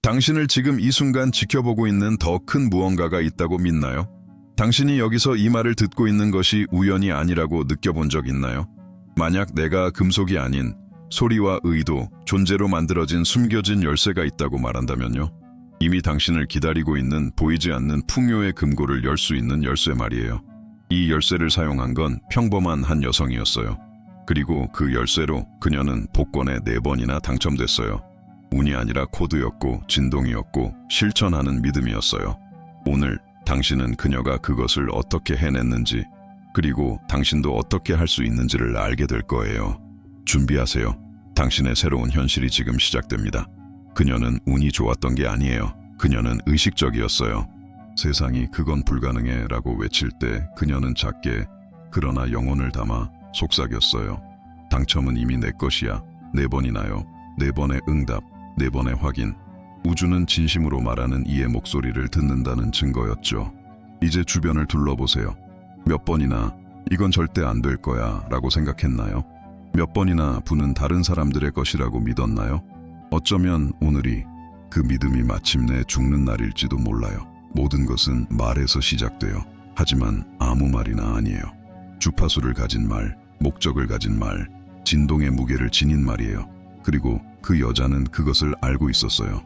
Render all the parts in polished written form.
당신을 지금 이 순간 지켜보고 있는 더 큰 무언가가 있다고 믿나요? 당신이 여기서 이 말을 듣고 있는 것이 우연이 아니라고 느껴본 적 있나요? 만약 내가 금속이 아닌 소리와 의도, 존재로 만들어진 숨겨진 열쇠가 있다고 말한다면요. 이미 당신을 기다리고 있는 보이지 않는 풍요의 금고를 열 수 있는 열쇠 말이에요. 이 열쇠를 사용한 건 평범한 한 여성이었어요. 그리고 그 열쇠로 그녀는 복권에 4번이나 당첨됐어요. 운이 아니라 코드였고 진동이었고 실천하는 믿음이었어요. 오늘 당신은 그녀가 그것을 어떻게 해냈는지, 그리고 당신도 어떻게 할 수 있는지를 알게 될 거예요. 준비하세요. 당신의 새로운 현실이 지금 시작됩니다. 그녀는 운이 좋았던 게 아니에요. 그녀는 의식적이었어요. 세상이 그건 불가능해 라고 외칠 때 그녀는 작게 그러나 영혼을 담아 속삭였어요. 당첨은 이미 내 것이야. 4번이나요. 4번의 응답, 4번의 확인. 우주는 진심으로 말하는 이의 목소리를 듣는다는 증거였죠. 이제 주변을 둘러보세요. 몇 번이나 이건 절대 안 될 거야 라고 생각했나요? 몇 번이나 부는 다른 사람들의 것이라고 믿었나요? 어쩌면 오늘이 그 믿음이 마침내 죽는 날일지도 몰라요. 모든 것은 말에서 시작돼요. 하지만 아무 말이나 아니에요. 주파수를 가진 말, 목적을 가진 말, 진동의 무게를 지닌 말이에요. 그리고 그 여자는 그것을 알고 있었어요.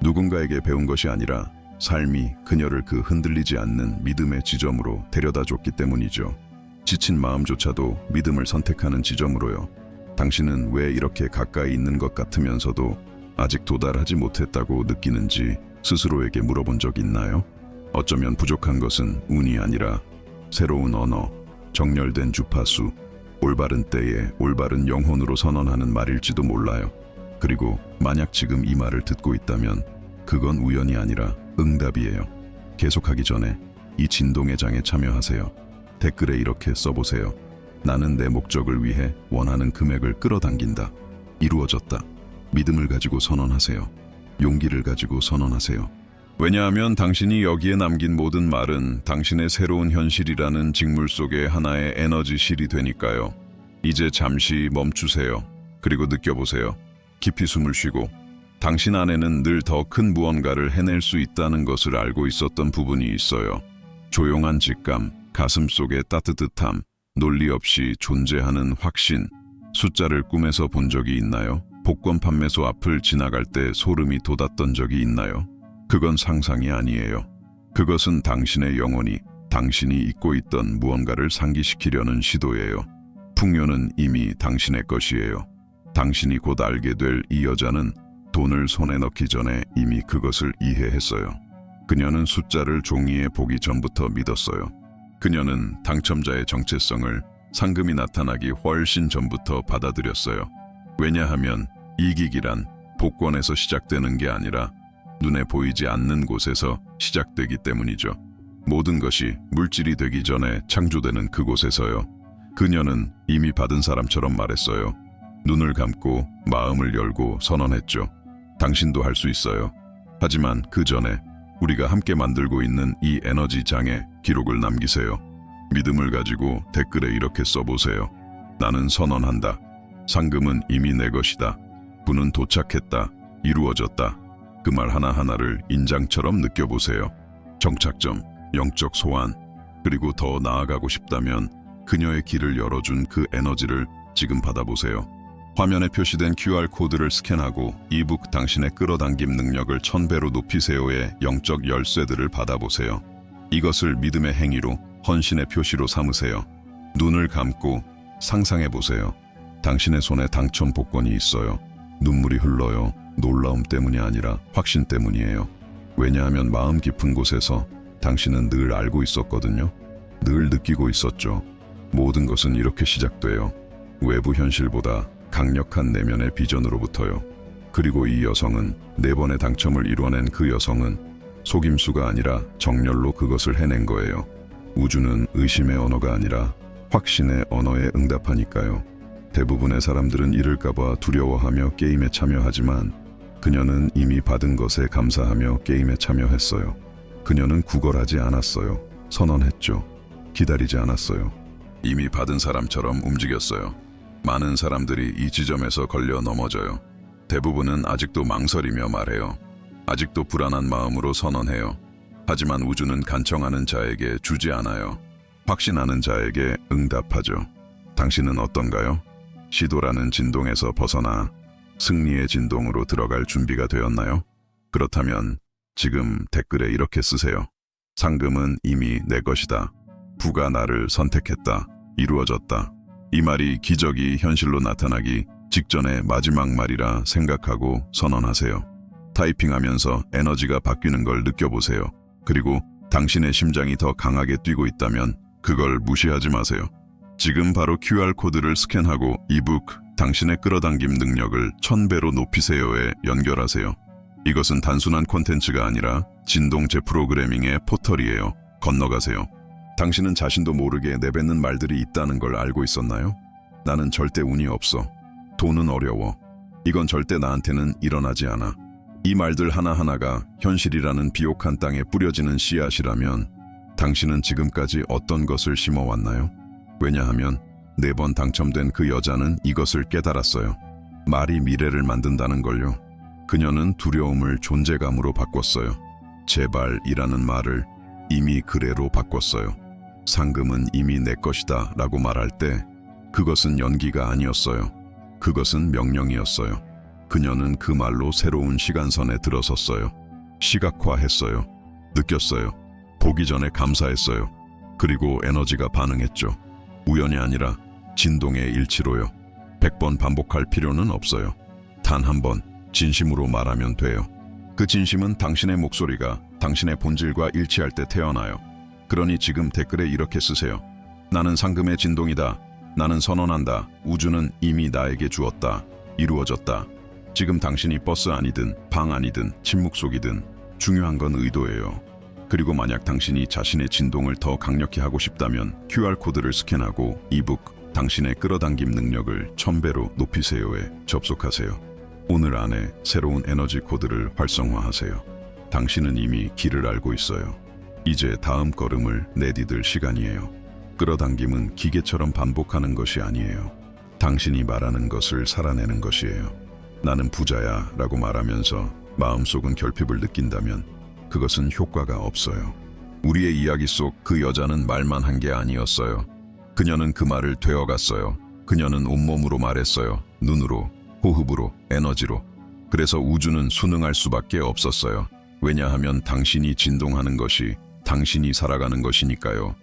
누군가에게 배운 것이 아니라 삶이 그녀를 그 흔들리지 않는 믿음의 지점으로 데려다 줬기 때문이죠. 지친 마음조차도 믿음을 선택하는 지점으로요. 당신은 왜 이렇게 가까이 있는 것 같으면서도 아직 도달하지 못했다고 느끼는지 스스로에게 물어본 적 있나요? 어쩌면 부족한 것은 운이 아니라 새로운 언어, 정렬된 주파수, 올바른 때에 올바른 영혼으로 선언하는 말일지도 몰라요. 그리고 만약 지금 이 말을 듣고 있다면 그건 우연이 아니라 응답이에요. 계속하기 전에 이 진동의 장에 참여하세요. 댓글에 이렇게 써보세요. 나는 내 목적을 위해 원하는 금액을 끌어당긴다. 이루어졌다. 믿음을 가지고 선언하세요. 용기를 가지고 선언하세요. 왜냐하면 당신이 여기에 남긴 모든 말은 당신의 새로운 현실이라는 직물 속의 하나의 에너지실이 되니까요. 이제 잠시 멈추세요. 그리고 느껴보세요. 깊이 숨을 쉬고 당신 안에는 늘 더 큰 무언가를 해낼 수 있다는 것을 알고 있었던 부분이 있어요. 조용한 직감, 가슴 속의 따뜻함, 논리 없이 존재하는 확신. 숫자를 꿈에서 본 적이 있나요? 복권 판매소 앞을 지나갈 때 소름이 돋았던 적이 있나요? 그건 상상이 아니에요. 그것은 당신의 영혼이 당신이 잊고 있던 무언가를 상기시키려는 시도예요. 풍요는 이미 당신의 것이에요. 당신이 곧 알게 될 이 여자는 돈을 손에 넣기 전에 이미 그것을 이해했어요. 그녀는 숫자를 종이에 보기 전부터 믿었어요. 그녀는 당첨자의 정체성을 상금이 나타나기 훨씬 전부터 받아들였어요. 왜냐하면 이기기란 복권에서 시작되는 게 아니라 눈에 보이지 않는 곳에서 시작되기 때문이죠. 모든 것이 물질이 되기 전에 창조되는 그곳에서요. 그녀는 이미 받은 사람처럼 말했어요. 눈을 감고 마음을 열고 선언했죠. 당신도 할 수 있어요. 하지만 그 전에 우리가 함께 만들고 있는 이 에너지 장에 기록을 남기세요. 믿음을 가지고 댓글에 이렇게 써보세요. 나는 선언한다. 상금은 이미 내 것이다. 부는 도착했다. 이루어졌다. 그 말 하나하나를 인장처럼 느껴보세요. 정착점, 영적 소환, 그리고 더 나아가고 싶다면 그녀의 길을 열어준 그 에너지를 지금 받아보세요. 화면에 표시된 QR코드를 스캔하고 이북 당신의 끌어당김 능력을 1000배로 높이세요의 영적 열쇠들을 받아보세요. 이것을 믿음의 행위로 헌신의 표시로 삼으세요. 눈을 감고 상상해보세요. 당신의 손에 당첨 복권이 있어요. 눈물이 흘러요. 놀라움 때문이 아니라 확신 때문이에요. 왜냐하면 마음 깊은 곳에서 당신은 늘 알고 있었거든요. 늘 느끼고 있었죠. 모든 것은 이렇게 시작돼요. 외부 현실보다 강력한 내면의 비전으로부터요. 그리고 이 여성은 4번의 당첨을 이뤄낸 그 여성은 속임수가 아니라 정렬로 그것을 해낸 거예요. 우주는 의심의 언어가 아니라 확신의 언어에 응답하니까요. 대부분의 사람들은 잃을까봐 두려워하며 게임에 참여하지만 그녀는 이미 받은 것에 감사하며 게임에 참여했어요. 그녀는 구걸하지 않았어요. 선언했죠. 기다리지 않았어요. 이미 받은 사람처럼 움직였어요. 많은 사람들이 이 지점에서 걸려 넘어져요. 대부분은 아직도 망설이며 말해요. 아직도 불안한 마음으로 선언해요. 하지만 우주는 간청하는 자에게 주지 않아요. 확신하는 자에게 응답하죠. 당신은 어떤가요? 시도라는 진동에서 벗어나 승리의 진동으로 들어갈 준비가 되었나요? 그렇다면 지금 댓글에 이렇게 쓰세요. 상금은 이미 내 것이다. 부가 나를 선택했다. 이루어졌다. 이 말이 기적이 현실로 나타나기 직전의 마지막 말이라 생각하고 선언하세요. 타이핑하면서 에너지가 바뀌는 걸 느껴보세요. 그리고 당신의 심장이 더 강하게 뛰고 있다면 그걸 무시하지 마세요. 지금 바로 QR코드를 스캔하고 이북 당신의 끌어당김 능력을 1000배로 높이세요에 연결하세요. 이것은 단순한 콘텐츠가 아니라 진동 재프로그래밍의 포털이에요. 건너가세요. 당신은 자신도 모르게 내뱉는 말들이 있다는 걸 알고 있었나요? 나는 절대 운이 없어. 돈은 어려워. 이건 절대 나한테는 일어나지 않아. 이 말들 하나하나가 현실이라는 비옥한 땅에 뿌려지는 씨앗이라면 당신은 지금까지 어떤 것을 심어왔나요? 왜냐하면 4번 당첨된 그 여자는 이것을 깨달았어요. 말이 미래를 만든다는 걸요. 그녀는 두려움을 존재감으로 바꿨어요. 제발이라는 말을 이미 그래로 바꿨어요. 상금은 이미 내 것이다 라고 말할 때 그것은 연기가 아니었어요. 그것은 명령이었어요. 그녀는 그 말로 새로운 시간선에 들어섰어요. 시각화했어요. 느꼈어요. 보기 전에 감사했어요. 그리고 에너지가 반응했죠. 우연이 아니라 진동의 일치로요. 100번 반복할 필요는 없어요. 단 한 번 진심으로 말하면 돼요. 그 진심은 당신의 목소리가 당신의 본질과 일치할 때 태어나요. 그러니 지금 댓글에 이렇게 쓰세요. 나는 상금의 진동이다. 나는 선언한다. 우주는 이미 나에게 주었다. 이루어졌다. 지금 당신이 버스 안이든 방 안이든 침묵 속이든 중요한 건 의도예요. 그리고 만약 당신이 자신의 진동을 더 강력히 하고 싶다면 QR코드를 스캔하고 이북 당신의 끌어당김 능력을 1000배로 높이세요에 접속하세요. 오늘 안에 새로운 에너지 코드를 활성화하세요. 당신은 이미 길을 알고 있어요. 이제 다음 걸음을 내디딜 시간이에요. 끌어당김은 기계처럼 반복하는 것이 아니에요. 당신이 말하는 것을 살아내는 것이에요. 나는 부자야 라고 말하면서 마음속은 결핍을 느낀다면 그것은 효과가 없어요. 우리의 이야기 속 그 여자는 말만 한 게 아니었어요. 그녀는 그 말을 되어갔어요. 그녀는 온몸으로 말했어요. 눈으로, 호흡으로, 에너지로. 그래서 우주는 순응할 수밖에 없었어요. 왜냐하면 당신이 진동하는 것이 당신이 살아가는 것이니까요.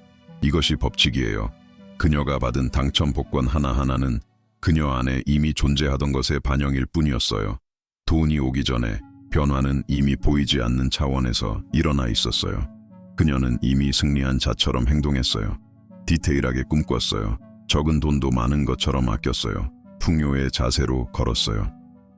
이것이 법칙이에요. 그녀가 받은 당첨 복권 하나하나는 그녀 안에 이미 존재하던 것의 반영일 뿐이었어요. 돈이 오기 전에 변화는 이미 보이지 않는 차원에서 일어나 있었어요. 그녀는 이미 승리한 자처럼 행동했어요. 디테일하게 꿈꿨어요. 적은 돈도 많은 것처럼 아꼈어요. 풍요의 자세로 걸었어요.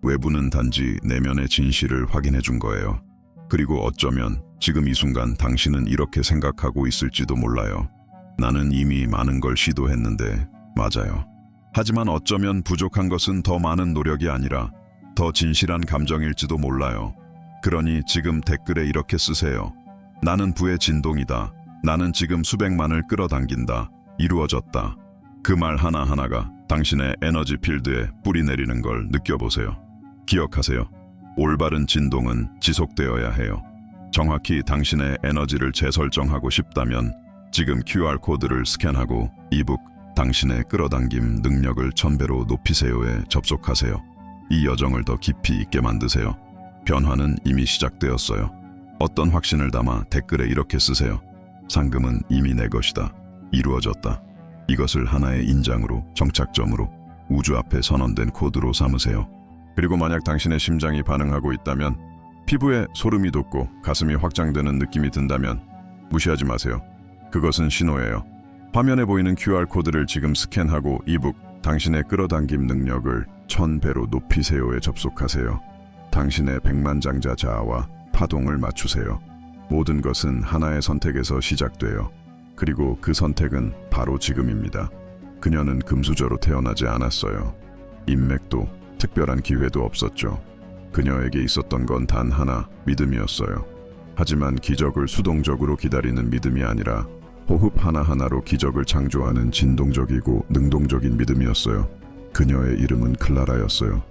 외부는 단지 내면의 진실을 확인해 준 거예요. 그리고 어쩌면 지금 이 순간 당신은 이렇게 생각하고 있을지도 몰라요. 나는 이미 많은 걸 시도했는데 맞아요. 하지만 어쩌면 부족한 것은 더 많은 노력이 아니라 더 진실한 감정일지도 몰라요. 그러니 지금 댓글에 이렇게 쓰세요. 나는 부의 진동이다. 나는 지금 수백만을 끌어당긴다. 이루어졌다. 그 말 하나하나가 당신의 에너지 필드에 뿌리 내리는 걸 느껴보세요. 기억하세요. 올바른 진동은 지속되어야 해요. 정확히 당신의 에너지를 재설정하고 싶다면 지금 QR코드를 스캔하고 이북 당신의 끌어당김 능력을 1000배로 높이세요에 접속하세요. 이 여정을 더 깊이 있게 만드세요. 변화는 이미 시작되었어요. 어떤 확신을 담아 댓글에 이렇게 쓰세요. 상금은 이미 내 것이다. 이루어졌다. 이것을 하나의 인장으로, 정착점으로, 우주 앞에 선언된 코드로 삼으세요. 그리고 만약 당신의 심장이 반응하고 있다면, 피부에 소름이 돋고 가슴이 확장되는 느낌이 든다면 무시하지 마세요. 그것은 신호예요. 화면에 보이는 QR코드를 지금 스캔하고 이북 당신의 끌어당김 능력을 1000배로 높이세요에 접속하세요. 당신의 백만장자 자아와 파동을 맞추세요. 모든 것은 하나의 선택에서 시작돼요. 그리고 그 선택은 바로 지금입니다. 그녀는 금수저로 태어나지 않았어요. 인맥도 특별한 기회도 없었죠. 그녀에게 있었던 건 단 하나, 믿음이었어요. 하지만 기적을 수동적으로 기다리는 믿음이 아니라 호흡 하나하나로 기적을 창조하는 진동적이고 능동적인 믿음이었어요. 그녀의 이름은 클라라였어요.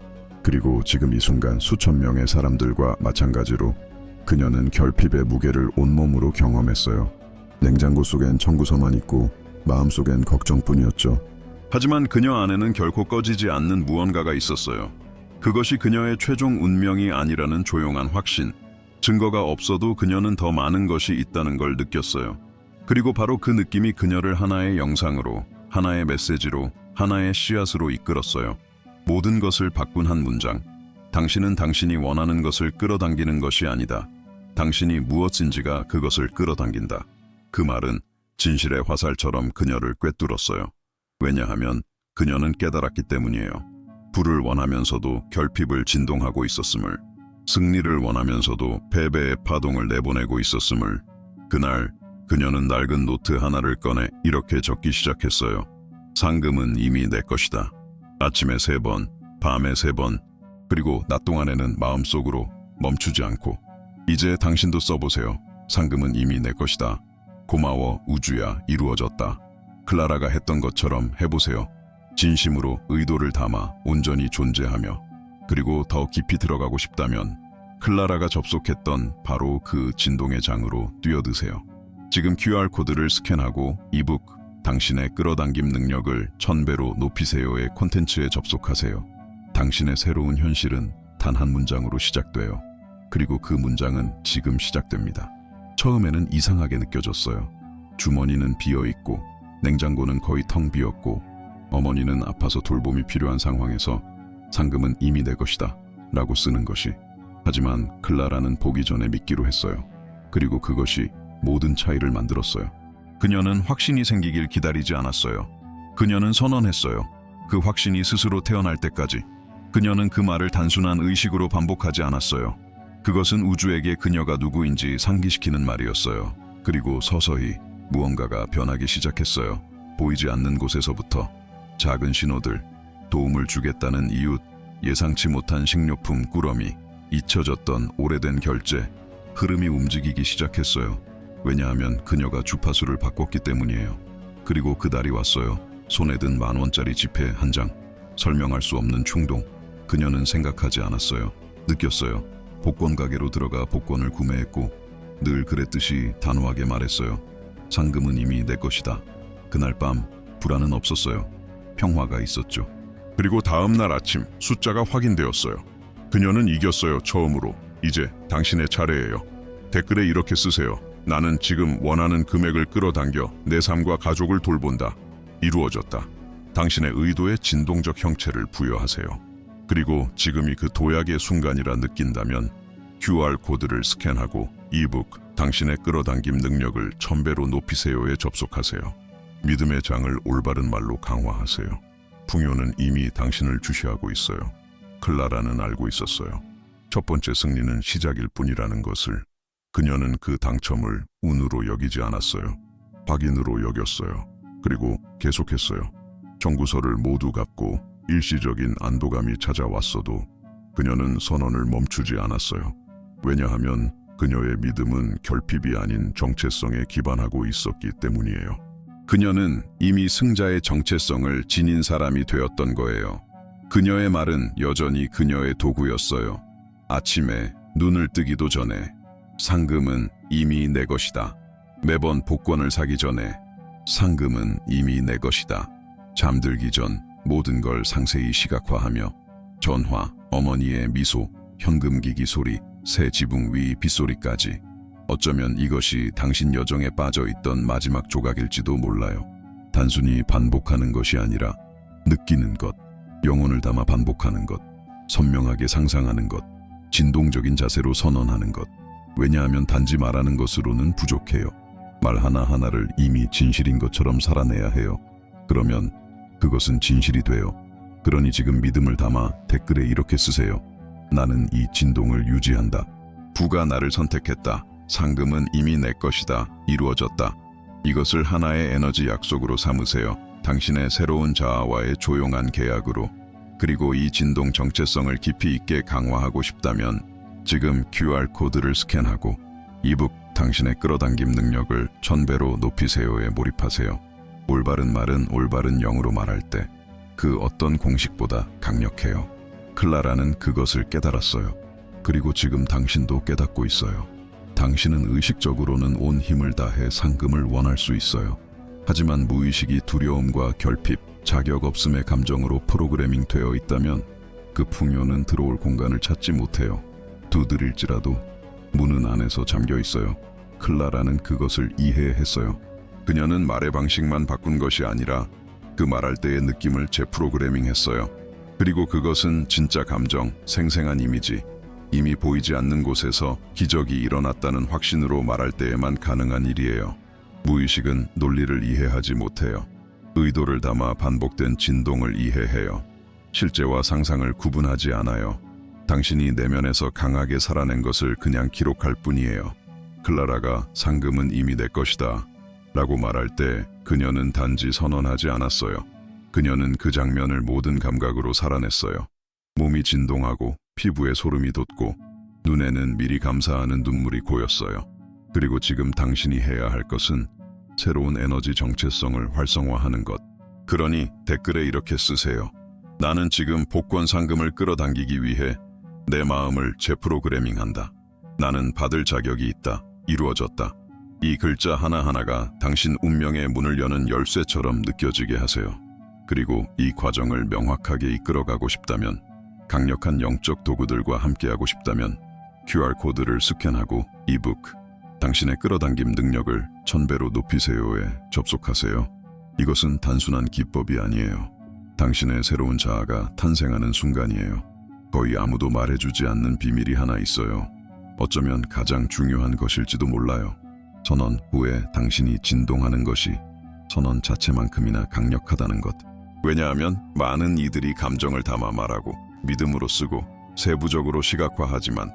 그리고 지금 이 순간 수천 명의 사람들과 마찬가지로 그녀는 결핍의 무게를 온몸으로 경험했어요. 냉장고 속엔 청구서만 있고 마음속엔 걱정뿐이었죠. 하지만 그녀 안에는 결코 꺼지지 않는 무언가가 있었어요. 그것이 그녀의 최종 운명이 아니라는 조용한 확신. 증거가 없어도 그녀는 더 많은 것이 있다는 걸 느꼈어요. 그리고 바로 그 느낌이 그녀를 하나의 영상으로, 하나의 메시지로, 하나의 씨앗으로 이끌었어요. 모든 것을 바꾼 한 문장. 당신은 당신이 원하는 것을 끌어당기는 것이 아니다. 당신이 무엇인지가 그것을 끌어당긴다. 그 말은 진실의 화살처럼 그녀를 꿰뚫었어요. 왜냐하면 그녀는 깨달았기 때문이에요. 부를 원하면서도 결핍을 진동하고 있었음을, 승리를 원하면서도 패배의 파동을 내보내고 있었음을. 그날 그녀는 낡은 노트 하나를 꺼내 이렇게 적기 시작했어요. 상금은 이미 내 것이다. 아침에 3번, 밤에 3번, 그리고 낮 동안에는 마음속으로 멈추지 않고. 이제 당신도 써보세요. 상금은 이미 내 것이다. 고마워 우주야, 이루어졌다. 클라라가 했던 것처럼 해보세요. 진심으로 의도를 담아 온전히 존재하며. 그리고 더 깊이 들어가고 싶다면 클라라가 접속했던 바로 그 진동의 장으로 뛰어드세요. 지금 QR코드를 스캔하고 이북 당신의 끌어당김 능력을 1000배로 높이세요의 콘텐츠에 접속하세요. 당신의 새로운 현실은 단 한 문장으로 시작돼요. 그리고 그 문장은 지금 시작됩니다. 처음에는 이상하게 느껴졌어요. 주머니는 비어있고 냉장고는 거의 텅 비었고 어머니는 아파서 돌봄이 필요한 상황에서 상금은 이미 내 것이다 라고 쓰는 것이. 하지만 클라라는 보기 전에 믿기로 했어요. 그리고 그것이 모든 차이를 만들었어요. 그녀는 확신이 생기길 기다리지 않았어요. 그녀는 선언했어요. 그 확신이 스스로 태어날 때까지. 그녀는 그 말을 단순한 의식으로 반복하지 않았어요. 그것은 우주에게 그녀가 누구인지 상기시키는 말이었어요. 그리고 서서히 무언가가 변하기 시작했어요. 보이지 않는 곳에서부터 작은 신호들, 도움을 주겠다는 이웃, 예상치 못한 식료품 꾸러미, 잊혀졌던 오래된 결제, 흐름이 움직이기 시작했어요. 왜냐하면 그녀가 주파수를 바꿨기 때문이에요. 그리고 그날이 왔어요. 손에 든 10,000원짜리 지폐 한 장. 설명할 수 없는 충동. 그녀는 생각하지 않았어요. 느꼈어요. 복권 가게로 들어가 복권을 구매했고 늘 그랬듯이 단호하게 말했어요. 상금은 이미 내 것이다. 그날 밤 불안은 없었어요. 평화가 있었죠. 그리고 다음 날 아침 숫자가 확인되었어요. 그녀는 이겼어요. 처음으로. 이제 당신의 차례예요. 댓글에 이렇게 쓰세요. 나는 지금 원하는 금액을 끌어당겨 내 삶과 가족을 돌본다. 이루어졌다. 당신의 의도에 진동적 형체를 부여하세요. 그리고 지금이 그 도약의 순간이라 느낀다면 QR코드를 스캔하고 이북 당신의 끌어당김 능력을 1000배로 높이세요에 접속하세요. 믿음의 장을 올바른 말로 강화하세요. 풍요는 이미 당신을 주시하고 있어요. 클라라는 알고 있었어요. 첫 번째 승리는 시작일 뿐이라는 것을. 그녀는 그 당첨을 운으로 여기지 않았어요. 확인으로 여겼어요. 그리고 계속했어요. 청구서를 모두 갚고 일시적인 안도감이 찾아왔어도 그녀는 선언을 멈추지 않았어요. 왜냐하면 그녀의 믿음은 결핍이 아닌 정체성에 기반하고 있었기 때문이에요. 그녀는 이미 승자의 정체성을 지닌 사람이 되었던 거예요. 그녀의 말은 여전히 그녀의 도구였어요. 아침에 눈을 뜨기도 전에 상금은 이미 내 것이다. 매번 복권을 사기 전에 상금은 이미 내 것이다. 잠들기 전 모든 걸 상세히 시각화하며 전화, 어머니의 미소, 현금기기 소리, 새 지붕 위 빗소리까지. 어쩌면 이것이 당신 여정에 빠져있던 마지막 조각일지도 몰라요. 단순히 반복하는 것이 아니라 느끼는 것, 영혼을 담아 반복하는 것, 선명하게 상상하는 것, 진동적인 자세로 선언하는 것. 왜냐하면 단지 말하는 것으로는 부족해요. 말 하나하나를 이미 진실인 것처럼 살아내야 해요. 그러면 그것은 진실이 돼요. 그러니 지금 믿음을 담아 댓글에 이렇게 쓰세요. 나는 이 진동을 유지한다. 부가 나를 선택했다. 상금은 이미 내 것이다. 이루어졌다. 이것을 하나의 에너지 약속으로 삼으세요. 당신의 새로운 자아와의 조용한 계약으로. 그리고 이 진동 정체성을 깊이 있게 강화하고 싶다면 지금 QR코드를 스캔하고 이북 당신의 끌어당김 능력을 1000배로 높이세요에 몰입하세요. 올바른 말은 올바른 영으로 말할 때 그 어떤 공식보다 강력해요. 클라라는 그것을 깨달았어요. 그리고 지금 당신도 깨닫고 있어요. 당신은 의식적으로는 온 힘을 다해 상금을 원할 수 있어요. 하지만 무의식이 두려움과 결핍, 자격 없음의 감정으로 프로그래밍 되어 있다면 그 풍요는 들어올 공간을 찾지 못해요. 두드릴지라도 문은 안에서 잠겨 있어요. 클라라는 그것을 이해했어요. 그녀는 말의 방식만 바꾼 것이 아니라 그 말할 때의 느낌을 재프로그래밍했어요. 그리고 그것은 진짜 감정, 생생한 이미지, 이미 보이지 않는 곳에서 기적이 일어났다는 확신으로 말할 때에만 가능한 일이에요. 무의식은 논리를 이해하지 못해요. 의도를 담아 반복된 진동을 이해해요. 실제와 상상을 구분하지 않아요. 당신이 내면에서 강하게 살아낸 것을 그냥 기록할 뿐이에요. 클라라가 상금은 이미 내 것이다 라고 말할 때 그녀는 단지 선언하지 않았어요. 그녀는 그 장면을 모든 감각으로 살아냈어요. 몸이 진동하고 피부에 소름이 돋고 눈에는 미리 감사하는 눈물이 고였어요. 그리고 지금 당신이 해야 할 것은 새로운 에너지 정체성을 활성화하는 것. 그러니 댓글에 이렇게 쓰세요. 나는 지금 복권 상금을 끌어당기기 위해 내 마음을 재프로그래밍한다. 나는 받을 자격이 있다. 이루어졌다. 이 글자 하나하나가 당신 운명의 문을 여는 열쇠처럼 느껴지게 하세요. 그리고 이 과정을 명확하게 이끌어가고 싶다면, 강력한 영적 도구들과 함께하고 싶다면 QR코드를 스캔하고 이북 당신의 끌어당김 능력을 1000배로 높이세요에 접속하세요. 이것은 단순한 기법이 아니에요. 당신의 새로운 자아가 탄생하는 순간이에요. 거의 아무도 말해주지 않는 비밀이 하나 있어요. 어쩌면 가장 중요한 것일지도 몰라요. 선언 후에 당신이 진동하는 것이 선언 자체만큼이나 강력하다는 것. 왜냐하면 많은 이들이 감정을 담아 말하고 믿음으로 쓰고 세부적으로 시각화하지만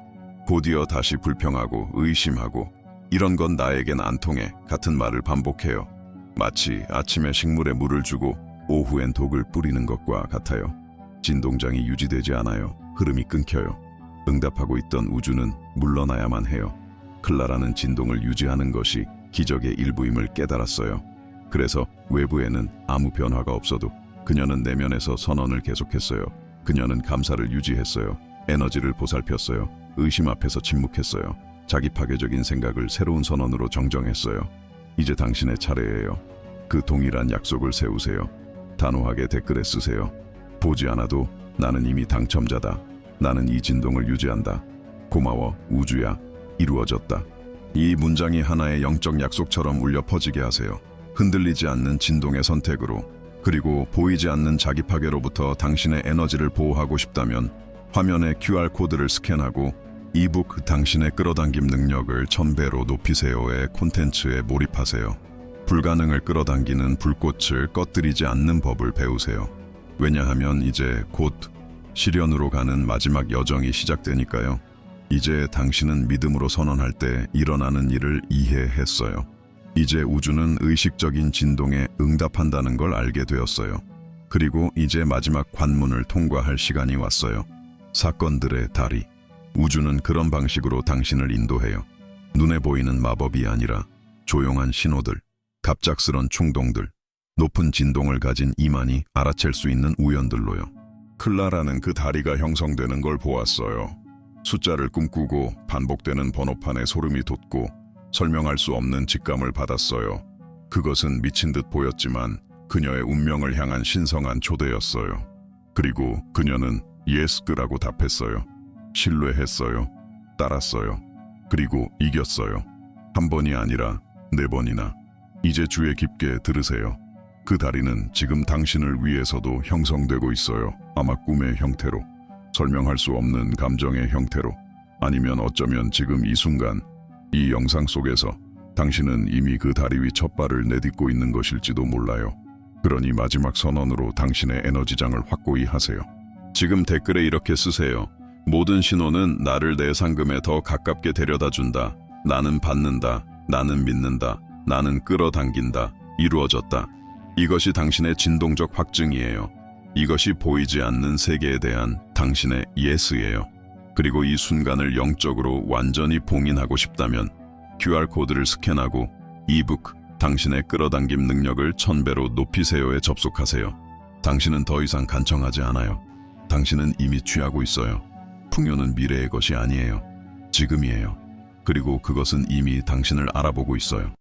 곧이어 다시 불평하고 의심하고 이런 건 나에겐 안 통해 같은 말을 반복해요. 마치 아침에 식물에 물을 주고 오후엔 독을 뿌리는 것과 같아요. 진동장이 유지되지 않아요. 흐름이 끊겨요. 응답하고 있던 우주는 물러나야만 해요. 클라라는 진동을 유지하는 것이 기적의 일부임을 깨달았어요. 그래서 외부에는 아무 변화가 없어도 그녀는 내면에서 선언을 계속했어요. 그녀는 감사를 유지했어요. 에너지를 보살폈어요. 의심 앞에서 침묵했어요. 자기 파괴적인 생각을 새로운 선언으로 정정했어요. 이제 당신의 차례예요. 그 동일한 약속을 세우세요. 단호하게 댓글에 쓰세요. 보지 않아도 나는 이미 당첨자다. 나는 이 진동을 유지한다. 고마워, 우주야. 이루어졌다. 이 문장이 하나의 영적 약속처럼 울려 퍼지게 하세요. 흔들리지 않는 진동의 선택으로. 그리고 보이지 않는 자기 파괴로부터 당신의 에너지를 보호하고 싶다면 화면에 QR코드를 스캔하고 이북 당신의 끌어당김 능력을 1000배로 높이세요의 콘텐츠에 몰입하세요. 불가능을 끌어당기는 불꽃을 꺼뜨리지 않는 법을 배우세요. 왜냐하면 이제 곧 실현으로 가는 마지막 여정이 시작되니까요. 이제 당신은 믿음으로 선언할 때 일어나는 일을 이해했어요. 이제 우주는 의식적인 진동에 응답한다는 걸 알게 되었어요. 그리고 이제 마지막 관문을 통과할 시간이 왔어요. 사건들의 다리. 우주는 그런 방식으로 당신을 인도해요. 눈에 보이는 마법이 아니라 조용한 신호들, 갑작스런 충동들, 높은 진동을 가진 이만이 알아챌 수 있는 우연들로요. 클라라는 그 다리가 형성되는 걸 보았어요. 숫자를 꿈꾸고 반복되는 번호판에 소름이 돋고 설명할 수 없는 직감을 받았어요. 그것은 미친 듯 보였지만 그녀의 운명을 향한 신성한 초대였어요. 그리고 그녀는 예스라고 답했어요. 신뢰했어요. 따랐어요. 그리고 이겼어요. 한 번이 아니라 4번이나. 이제 주의 깊게 들으세요. 그 다리는 지금 당신을 위해서도 형성되고 있어요. 아마 꿈의 형태로, 설명할 수 없는 감정의 형태로, 아니면 어쩌면 지금 이 순간, 이 영상 속에서 당신은 이미 그 다리 위 첫 발을 내딛고 있는 것일지도 몰라요. 그러니 마지막 선언으로 당신의 에너지장을 확고히 하세요. 지금 댓글에 이렇게 쓰세요. 모든 신호는 나를 내 상금에 더 가깝게 데려다 준다. 나는 받는다. 나는 믿는다. 나는 끌어당긴다. 이루어졌다. 이것이 당신의 진동적 확증이에요. 이것이 보이지 않는 세계에 대한 당신의 예스예요. 그리고 이 순간을 영적으로 완전히 봉인하고 싶다면 QR코드를 스캔하고 이북 당신의 끌어당김 능력을 1000배로 높이세요에 접속하세요. 당신은 더 이상 간청하지 않아요. 당신은 이미 취하고 있어요. 풍요는 미래의 것이 아니에요. 지금이에요. 그리고 그것은 이미 당신을 알아보고 있어요.